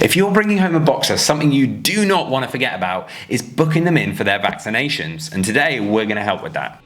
If you're bringing home a boxer, something you do not want to forget about is booking them in for their vaccinations. And today we're going to help with that.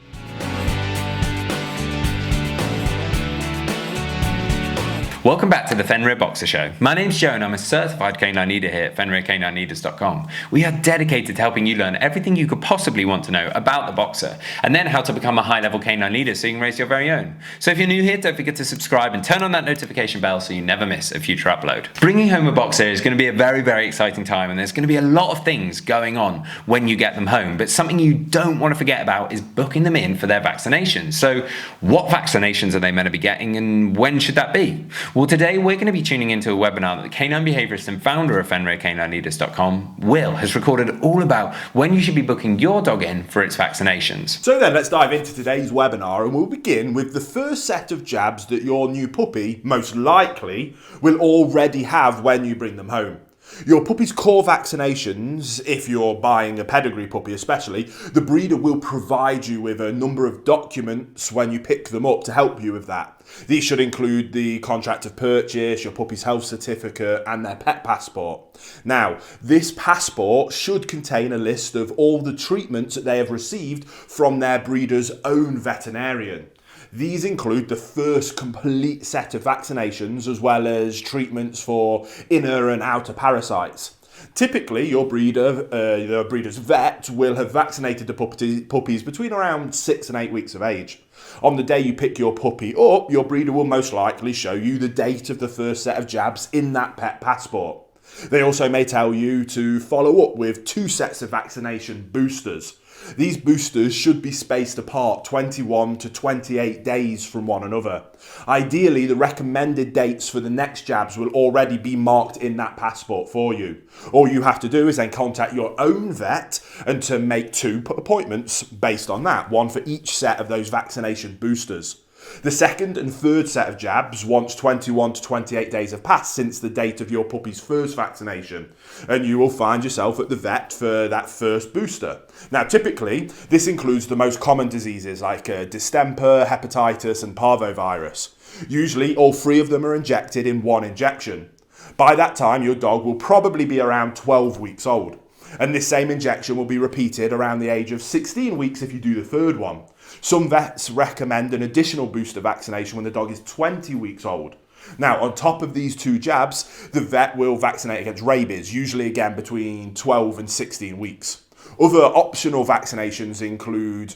Welcome back to the Fenrir Boxer Show. My name's Joe and I'm a certified canine leader here at FenrirCanineLeaders.com. We are dedicated to helping you learn everything you could possibly want to know about the boxer and then how to become a high-level canine leader so you can raise your very own. So if you're new here, don't forget to subscribe and turn on that notification bell so you never miss a future upload. Bringing home a boxer is going to be a very, very exciting time, and there's going to be a lot of things going on when you get them home, but something you don't want to forget about is booking them in for their vaccinations. So what vaccinations are they meant to be getting and when should that be? Well, today we're going to be tuning into a webinar that the canine behaviorist and founder of FenrirCanineLeaders.com, Will, has recorded all about when you should be booking your dog in for its vaccinations. So then let's dive into today's webinar, and we'll begin with the first set of jabs that your new puppy most likely will already have when you bring them home. Your puppy's core vaccinations, if you're buying a pedigree puppy especially, the breeder will provide you with a number of documents when you pick them up to help you with that. These should include the contract of purchase, your puppy's health certificate and their pet passport. Now, this passport should contain a list of all the treatments that they have received from their breeder's own veterinarian. These include the first complete set of vaccinations as well as treatments for inner and outer parasites. Typically, your breeder's vet will have vaccinated the puppies between around 6 and 8 weeks of age. On the day you pick your puppy up, your breeder will most likely show you the date of the first set of jabs in that pet passport. They also may tell you to follow up with 2 sets of vaccination boosters. These boosters should be spaced apart 21 to 28 days from one another. Ideally, the recommended dates for the next jabs will already be marked in that passport for you. All you have to do is then contact your own vet and to make 2 appointments based on that, one for each set of those vaccination boosters. The second and third set of jabs once 21 to 28 days have passed since the date of your puppy's first vaccination, and you will find yourself at the vet for that first booster. Now, typically, this includes the most common diseases like distemper, hepatitis and parvovirus. Usually, all 3 of them are injected in one injection. By that time, your dog will probably be around 12 weeks old. And this same injection will be repeated around the age of 16 weeks if you do the third one. Some vets recommend an additional booster vaccination when the dog is 20 weeks old. Now, on top of these 2 jabs, the vet will vaccinate against rabies, usually again between 12 and 16 weeks. Other optional vaccinations include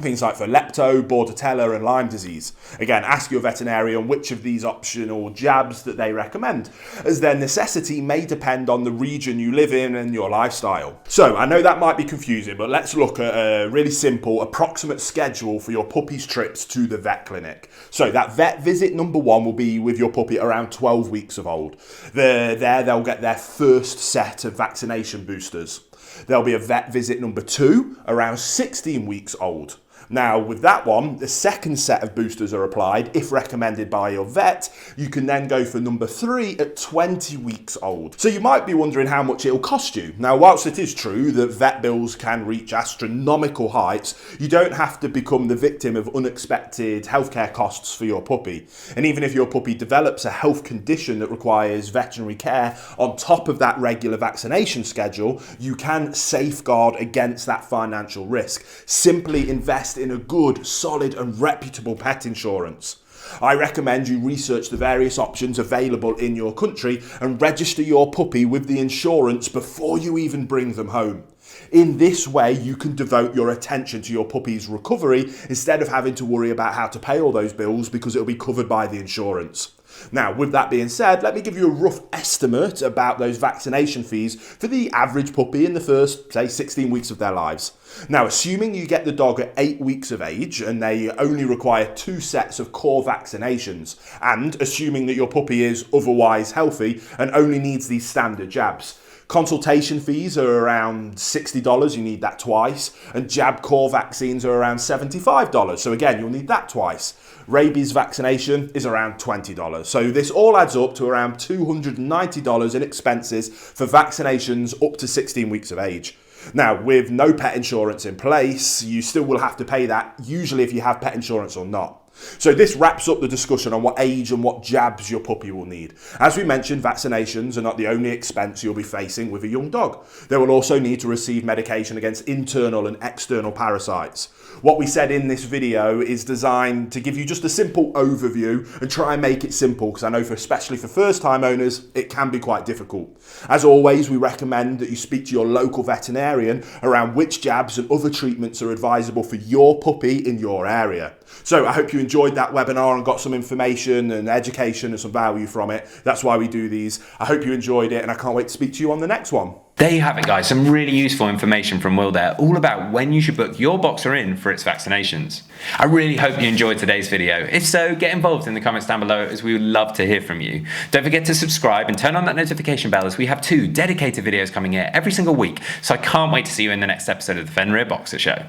things like for lepto, bordetella and Lyme disease. Again, ask your veterinarian which of these optional jabs that they recommend, as their necessity may depend on the region you live in and your lifestyle. So, I know that might be confusing, but let's look at a really simple, approximate schedule for your puppy's trips to the vet clinic. So, that vet visit number 1 will be with your puppy around 12 weeks of old. They'll get their first set of vaccination boosters. There'll be a vet visit number 2 around 16 weeks old. Now, with that one, the second set of boosters are applied. If recommended by your vet, you can then go for number 3 at 20 weeks old. So you might be wondering how much it'll cost you. Now, whilst it is true that vet bills can reach astronomical heights, you don't have to become the victim of unexpected healthcare costs for your puppy. And even if your puppy develops a health condition that requires veterinary care on top of that regular vaccination schedule, you can safeguard against that financial risk. Simply invest in a good, solid and reputable pet insurance. I recommend you research the various options available in your country and register your puppy with the insurance before you even bring them home. In this way, you can devote your attention to your puppy's recovery instead of having to worry about how to pay all those bills because it'll be covered by the insurance. Now, with that being said, let me give you a rough estimate about those vaccination fees for the average puppy in the first, say, 16 weeks of their lives. Now, assuming you get the dog at 8 weeks of age and they only require 2 sets of core vaccinations, and assuming that your puppy is otherwise healthy and only needs these standard jabs, consultation fees are around $60, you need that twice, and jab core vaccines are around $75, so again, you'll need that twice. Rabies vaccination is around $20. So this all adds up to around $290 in expenses for vaccinations up to 16 weeks of age. Now, with no pet insurance in place, you still will have to pay that, usually if you have pet insurance or not. So this wraps up the discussion on what age and what jabs your puppy will need. As we mentioned, vaccinations are not the only expense you'll be facing with a young dog. They will also need to receive medication against internal and external parasites. What we said in this video is designed to give you just a simple overview and try and make it simple, because I know especially for first-time owners, it can be quite difficult. As always, we recommend that you speak to your local veterinarian around which jabs and other treatments are advisable for your puppy in your area. So I hope you enjoyed that webinar and got some information and education and some value from it. That's why we do these. I hope you enjoyed it, and I can't wait to speak to you on the next one. There you have it, guys. Some really useful information from Will there, all about when you should book your boxer in for its vaccinations. I really hope you enjoyed today's video. If so, get involved in the comments down below, as we would love to hear from you. Don't forget to subscribe and turn on that notification bell, as we have 2 dedicated videos coming here every single week. So I can't wait to see you in the next episode of the Fenrir Boxer Show.